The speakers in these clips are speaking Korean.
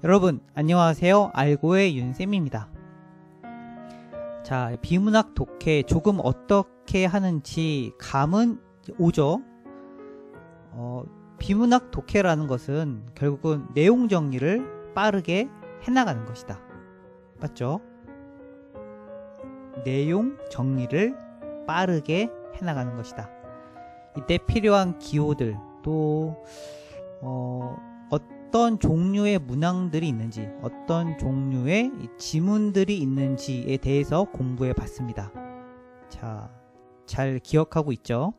여러분 안녕하세요. 알고의 윤쌤입니다. 자, 비문학 독해 조금 어떻게 하는지 감은 오죠? 비문학 독해라는 것은 결국은 내용 정리를 빠르게 해나가는 것이다. 맞죠? 내용 정리를 빠르게 해나가는 것이다. 이때 필요한 기호들, 또 어떤 종류의 문항들이 있는지, 어떤 종류의 지문들이 있는지에 대해서 공부해 봤습니다. 자, 잘 기억하고 있죠?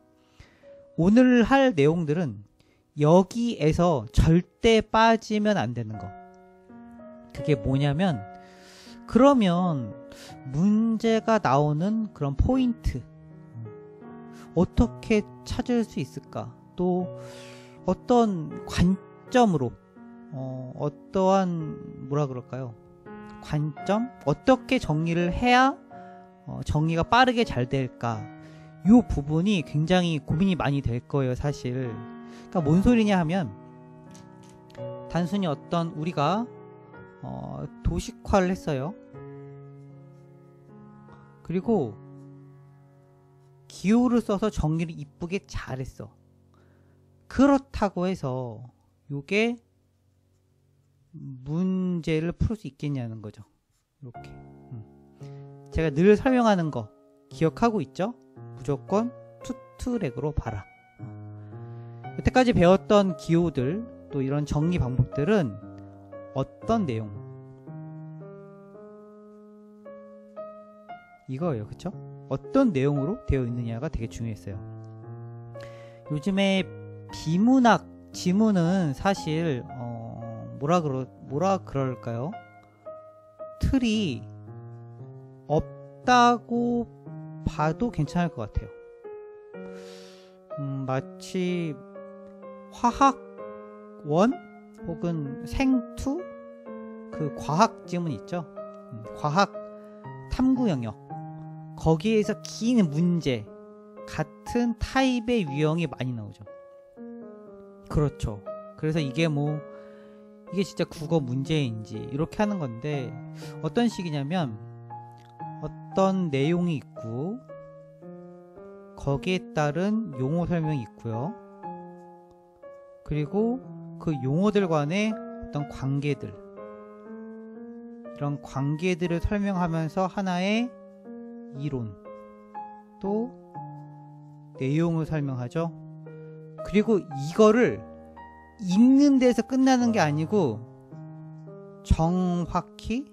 오늘 할 내용들은 여기에서 절대 빠지면 안 되는 거. 그게 뭐냐면, 그러면 문제가 나오는 그런 포인트, 어떻게 찾을 수 있을까? 또 어떤 관점으로 어떠한 뭐라 그럴까요? 관점? 어떻게 정리를 해야 정리가 빠르게 잘 될까? 이 부분이 굉장히 고민이 많이 될 거예요, 사실. 그러니까 뭔 소리냐 하면, 단순히 어떤 우리가 도식화를 했어요. 그리고 기호를 써서 정리를 이쁘게 잘했어. 그렇다고 해서 요게 문제를 풀 수 있겠냐는 거죠. 이렇게. 제가 늘 설명하는 거 기억하고 있죠? 무조건 투트랙으로 봐라. 여태까지 배웠던 기호들, 또 이런 정리 방법들은 어떤 내용? 이거예요. 그쵸? 어떤 내용으로 되어 있느냐가 되게 중요했어요. 요즘에 비문학 지문은 사실 뭐라 그럴까요? 틀이 없다고 봐도 괜찮을 것 같아요. 마치 화학원 혹은 생투, 그 과학 지문 있죠? 과학 탐구 영역, 거기에서 긴 문제 같은 타입의 유형이 많이 나오죠. 그렇죠. 그래서 이게 진짜 국어 문제인지 이렇게 하는 건데, 어떤 식이냐면 어떤 내용이 있고 거기에 따른 용어 설명이 있고요. 그리고 그 용어들 간의 어떤 관계들, 이런 관계들을 설명하면서 하나의 이론, 또 내용을 설명하죠. 그리고 이거를 읽는 데서 끝나는 게 아니고 정확히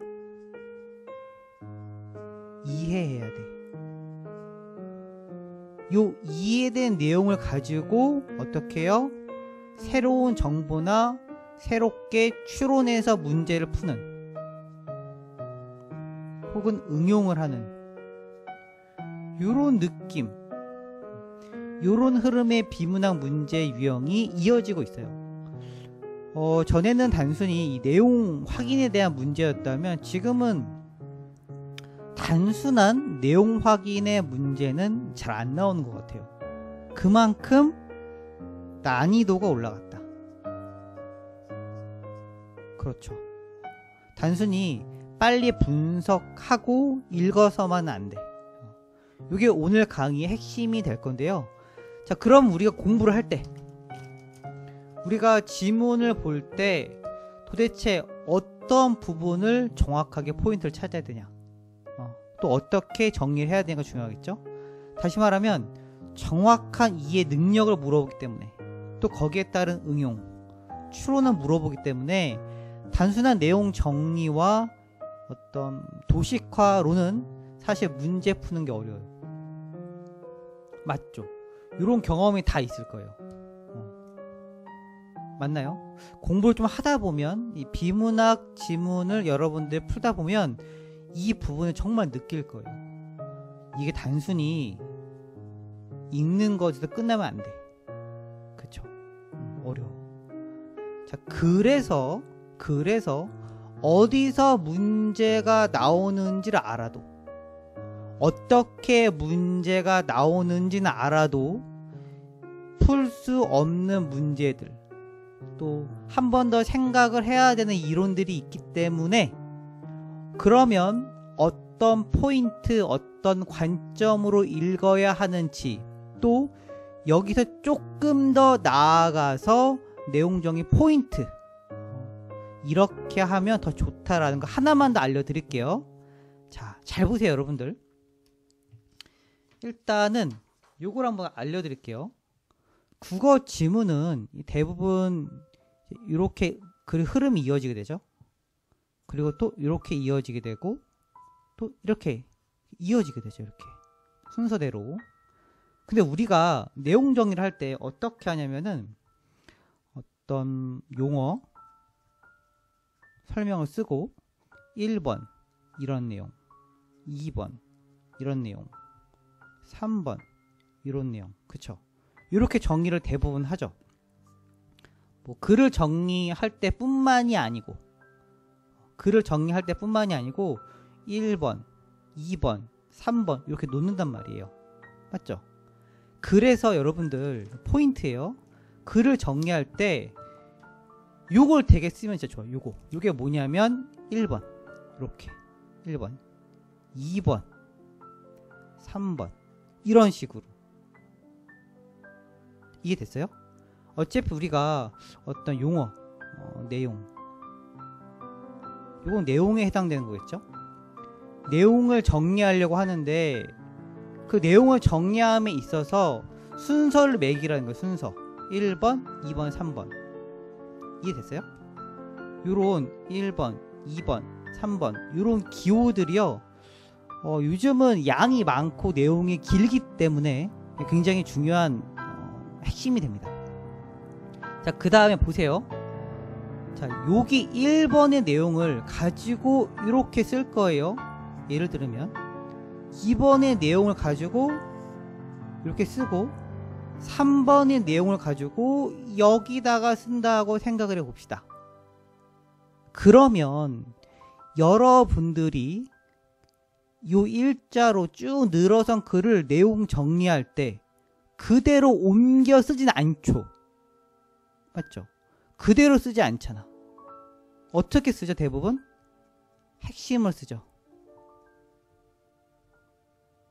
이해해야 돼. 요 이해된 내용을 가지고 어떻게 해요? 새로운 정보나 새롭게 추론해서 문제를 푸는, 혹은 응용을 하는 요런 느낌, 요런 흐름의 비문학 문제 유형이 이어지고 있어요. 전에는 단순히 이 내용 확인에 대한 문제였다면, 지금은 단순한 내용 확인의 문제는 잘 안 나오는 것 같아요. 그만큼 난이도가 올라갔다. 그렇죠. 단순히 빨리 분석하고 읽어서만 안 돼. 이게 오늘 강의의 핵심이 될 건데요. 자, 그럼 우리가 공부를 할 때, 우리가 지문을 볼 때 도대체 어떤 부분을 정확하게 포인트를 찾아야 되냐, 또 어떻게 정리를 해야 되는가 중요하겠죠. 다시 말하면 정확한 이해 능력을 물어보기 때문에, 또 거기에 따른 응용, 추론을 물어보기 때문에 단순한 내용 정리와 어떤 도식화로는 사실 문제 푸는 게 어려워요. 맞죠? 이런 경험이 다 있을 거예요. 맞나요? 공부를 좀 하다 보면, 이 비문학 지문을 여러분들 풀다 보면 이 부분을 정말 느낄 거예요. 이게 단순히 읽는 것에서 끝나면 안 돼. 그쵸? 어려워. 자, 그래서 어디서 문제가 나오는지를 알아도, 어떻게 문제가 나오는지는 알아도 풀 수 없는 문제들, 또 한 번 더 생각을 해야 되는 이론들이 있기 때문에, 그러면 어떤 포인트, 어떤 관점으로 읽어야 하는지, 또 여기서 조금 더 나아가서 내용적인 포인트, 이렇게 하면 더 좋다라는 거 하나만 더 알려드릴게요. 자, 잘 보세요, 여러분들. 일단은 요걸 한번 알려드릴게요. 국어 지문은 대부분 이렇게 흐름이 이어지게 되죠. 그리고 또 이렇게 이어지게 되고, 또 이렇게 이어지게 되죠. 이렇게 순서대로. 근데 우리가 내용 정리를 할 때 어떻게 하냐면은, 어떤 용어 설명을 쓰고 1번 이런 내용, 2번 이런 내용, 3번 이런 내용, 그쵸? 이렇게 정리를 대부분 하죠. 뭐 글을 정리할 때 뿐만이 아니고 1번, 2번, 3번 이렇게 놓는단 말이에요. 맞죠? 그래서 여러분들 포인트예요. 글을 정리할 때 요걸 되게 쓰면 진짜 좋아요. 요게 뭐냐면 1번 이렇게 1번, 2번, 3번 이런 식으로. 이해됐어요? 어차피 우리가 어떤 용어, 내용, 요건 내용에 해당되는 거겠죠? 내용을 정리하려고 하는데, 그 내용을 정리함에 있어서 순서를 매기라는 거예요. 순서 1번, 2번, 3번. 이해됐어요? 요런 1번, 2번, 3번 요런 기호들이요, 요즘은 양이 많고 내용이 길기 때문에 굉장히 중요한 핵심이 됩니다. 자, 그 다음에 보세요. 자, 여기 1번의 내용을 가지고 이렇게 쓸 거예요. 예를 들면 2번의 내용을 가지고 이렇게 쓰고 3번의 내용을 가지고 여기다가 쓴다고 생각을 해봅시다. 그러면 여러분들이 요 일자로 쭉 늘어선 글을 내용 정리할 때 그대로 옮겨 쓰진 않죠. 맞죠? 그대로 쓰지 않잖아. 어떻게 쓰죠? 대부분 핵심을 쓰죠.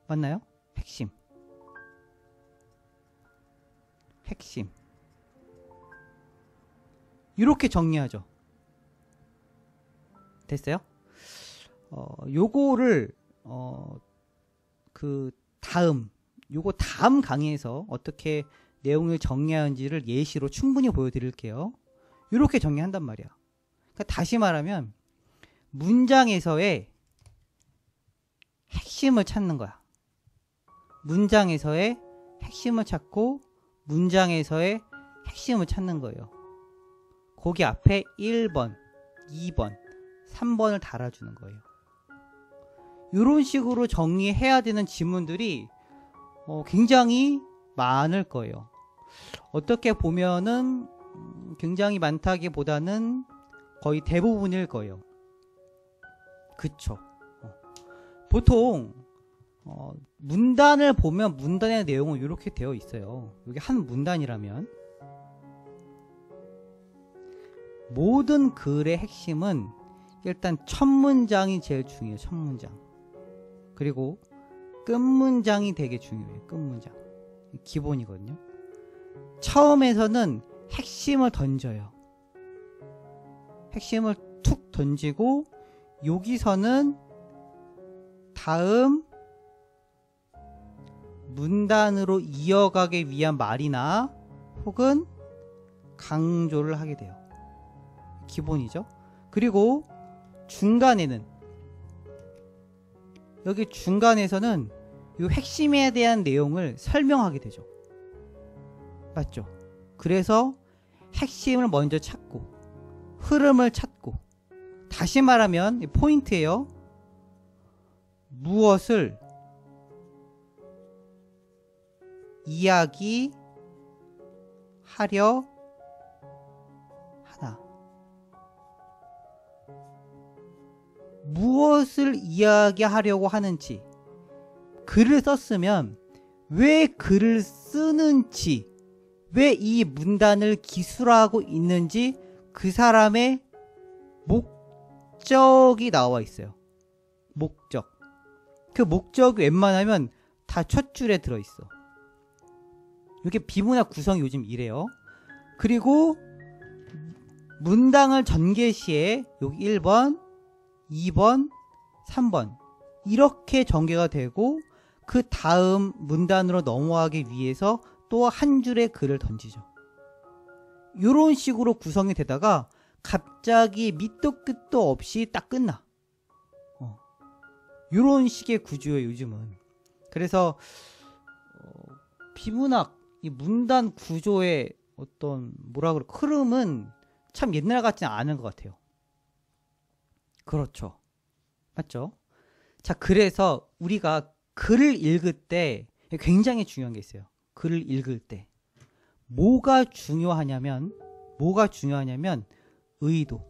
맞나요? 핵심. 이렇게 정리하죠. 됐어요? 요거를 요거 다음 강의에서 어떻게 내용을 정리하는지를 예시로 충분히 보여드릴게요. 이렇게 정리한단 말이야. 그러니까 다시 말하면 문장에서의 핵심을 찾는 거야. 문장에서의 핵심을 찾고 문장에서의 핵심을 찾는 거예요. 거기 앞에 1번, 2번, 3번을 달아주는 거예요. 이런 식으로 정리해야 되는 지문들이 굉장히 많을 거예요. 어떻게 보면은 굉장히 많다기보다는 거의 대부분일 거예요. 그쵸? 보통 문단을 보면 문단의 내용은 이렇게 되어 있어요. 이게 한 문단이라면 모든 글의 핵심은 일단 첫 문장이 제일 중요해요. 첫 문장. 그리고 끝 문장이 되게 중요해요. 끝 문장. 기본이거든요. 처음에서는 핵심을 던져요. 핵심을 툭 던지고 여기서는 다음 문단으로 이어가기 위한 말이나 혹은 강조를 하게 돼요. 기본이죠. 그리고 중간에는 여기 중간에서는 이 핵심에 대한 내용을 설명하게 되죠. 맞죠? 그래서 핵심을 먼저 찾고 흐름을 찾고, 다시 말하면 포인트예요. 무엇을 이야기하려 하나, 무엇을 이야기하려고 하는지, 글을 썼으면 왜 글을 쓰는지, 왜 이 문단을 기술하고 있는지 그 사람의 목적이 나와 있어요. 목적. 그 목적이 웬만하면 다 첫 줄에 들어있어. 이게 비문학 구성이 요즘 이래요. 그리고 문장을 전개 시에 여기 1번, 2번, 3번 이렇게 전개가 되고 그 다음 문단으로 넘어가기 위해서 또 한 줄의 글을 던지죠. 이런 식으로 구성이 되다가 갑자기 밑도 끝도 없이 딱 끝나. 이런 식의 구조예요, 요즘은. 그래서 비문학 이 문단 구조의 어떤 뭐라 그래 흐름은 참 옛날 같지는 않은 것 같아요. 그렇죠. 맞죠? 자, 그래서 우리가 글을 읽을 때 굉장히 중요한 게 있어요. 글을 읽을 때 뭐가 중요하냐면 의도,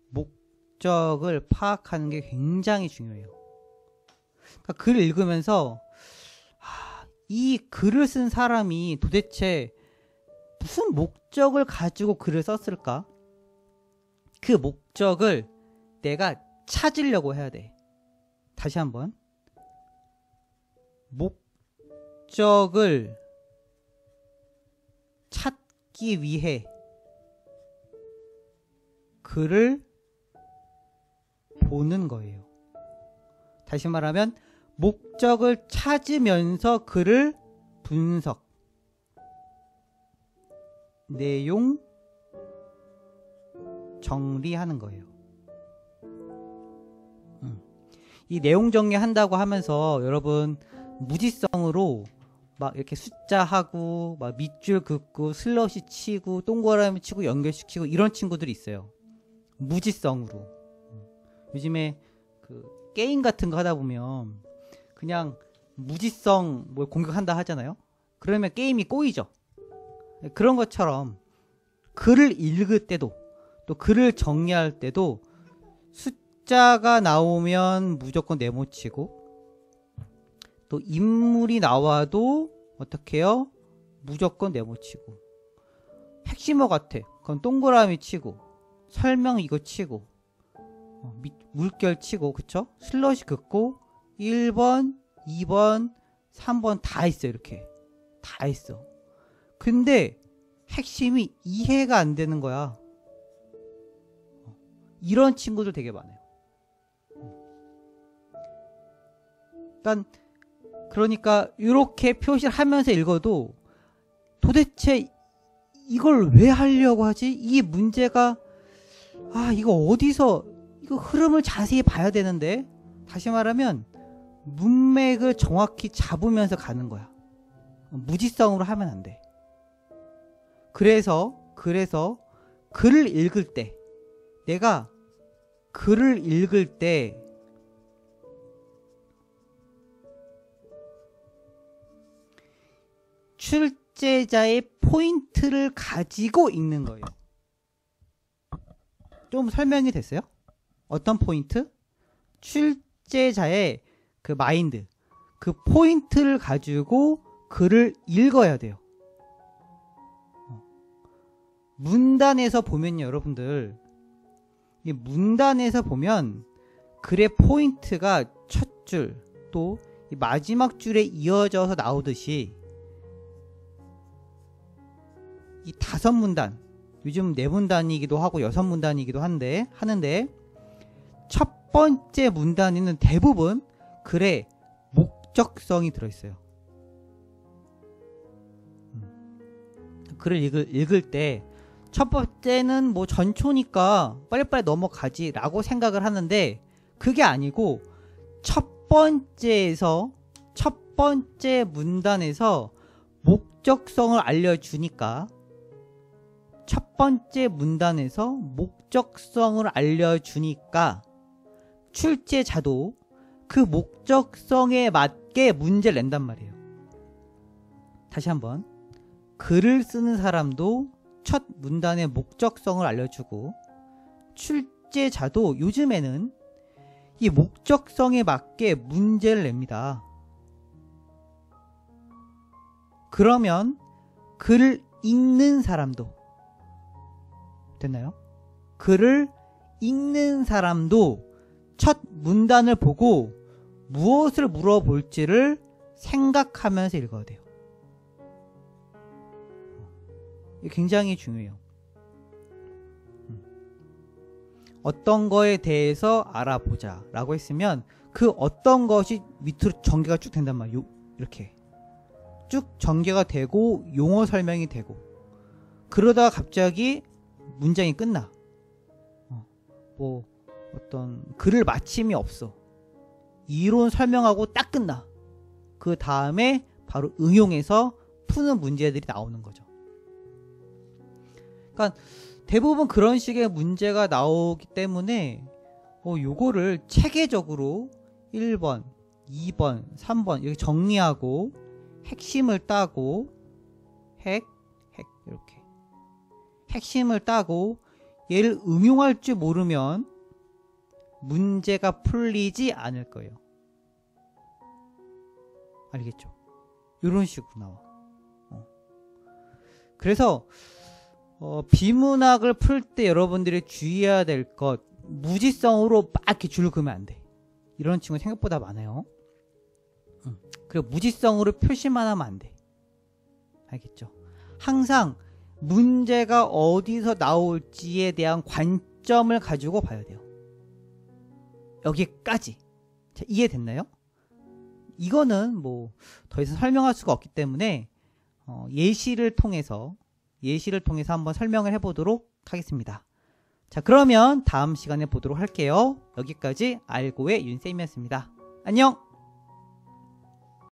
목적을 파악하는 게 굉장히 중요해요. 그러니까 글을 읽으면서 이 글을 쓴 사람이 도대체 무슨 목적을 가지고 글을 썼을까? 그 목적을 내가 찾으려고 해야 돼. 다시 한번. 목적을 찾기 위해 글을 보는 거예요. 다시 말하면 목적을 찾으면서 글을 분석, 내용 정리하는 거예요. 이 내용 정리한다고 하면서 여러분 무지성으로 막 이렇게 숫자하고 막 밑줄 긋고 슬러시 치고 동그라미 치고 연결시키고 이런 친구들이 있어요. 무지성으로. 요즘에 그 게임 같은 거 하다 보면 그냥 무지성 뭐 공격한다 하잖아요. 그러면 게임이 꼬이죠. 그런 것처럼 글을 읽을 때도 또 글을 정리할 때도 숫자가 나오면 무조건 네모치고 또 인물이 나와도 어떻게 해요? 무조건 네모치고 핵심어 같아. 그럼 동그라미 치고 설명 이거 치고 물결 치고 그쵸? 슬러시 긋고 1번, 2번, 3번 다 있어. 이렇게 다 있어. 근데 핵심이 이해가 안 되는 거야. 이런 친구들 되게 많아요. 그러니까 이렇게 표시를 하면서 읽어도 도대체 이걸 왜 하려고 하지? 이 문제가 이거 어디서 이거 흐름을 자세히 봐야 되는데 다시 말하면 문맥을 정확히 잡으면서 가는 거야. 무지성으로 하면 안 돼. 그래서 글을 읽을 때 내가 글을 읽을 때 출제자의 포인트를 가지고 읽는 거예요. 좀 설명이 됐어요? 어떤 포인트? 출제자의 그 마인드, 그 포인트를 가지고 글을 읽어야 돼요. 문단에서 보면요, 여러분들. 이 문단에서 보면 글의 포인트가 첫 줄, 또 이 마지막 줄에 이어져서 나오듯이 이 5문단, 요즘 4문단이기도 하고 6문단이기도 하는데 첫 번째 문단에는 대부분 글의 목적성이 들어있어요. 글을 읽을 때 첫 번째는 뭐 전초니까 빨리빨리 넘어가지 라고 생각을 하는데 그게 아니고 첫 번째 문단에서 목적성을 알려주니까 첫 번째 문단에서 목적성을 알려주니까 출제자도 그 목적성에 맞게 문제를 낸단 말이에요. 다시 한번. 글을 쓰는 사람도 첫 문단의 목적성을 알려주고 출제자도 요즘에는 이 목적성에 맞게 문제를 냅니다. 그러면 글을 읽는 사람도 됐나요? 글을 읽는 사람도 첫 문단을 보고 무엇을 물어볼지를 생각하면서 읽어야 돼요. 이게 굉장히 중요해요. 어떤 거에 대해서 알아보자 라고 했으면 그 어떤 것이 밑으로 전개가 쭉 된단 말이에요. 이렇게 쭉 전개가 되고 용어 설명이 되고, 그러다가 갑자기 문장이 끝나. 뭐 어떤 글을 마침이 없어. 이론 설명하고 딱 끝나. 그 다음에 바로 응용해서 푸는 문제들이 나오는 거죠. 그러니까 대부분 그런 식의 문제가 나오기 때문에 요거를 체계적으로 1번, 2번, 3번 이렇게 정리하고 핵심을 따고 이렇게 핵심을 따고 얘를 응용할 줄 모르면 문제가 풀리지 않을 거예요. 알겠죠? 이런 식으로 나와. 그래서 비문학을 풀 때 여러분들이 주의해야 될 것, 무지성으로 막 이렇게 줄을 그으면 안 돼. 이런 친구 생각보다 많아요. 그리고 무지성으로 표시만 하면 안 돼. 알겠죠? 항상 문제가 어디서 나올지에 대한 관점을 가지고 봐야 돼요. 여기까지. 자, 이해됐나요? 이거는 뭐 더 이상 설명할 수가 없기 때문에 예시를 통해서 한번 설명을 해보도록 하겠습니다. 자, 그러면 다음 시간에 보도록 할게요. 여기까지 알고의 윤쌤이었습니다. 안녕!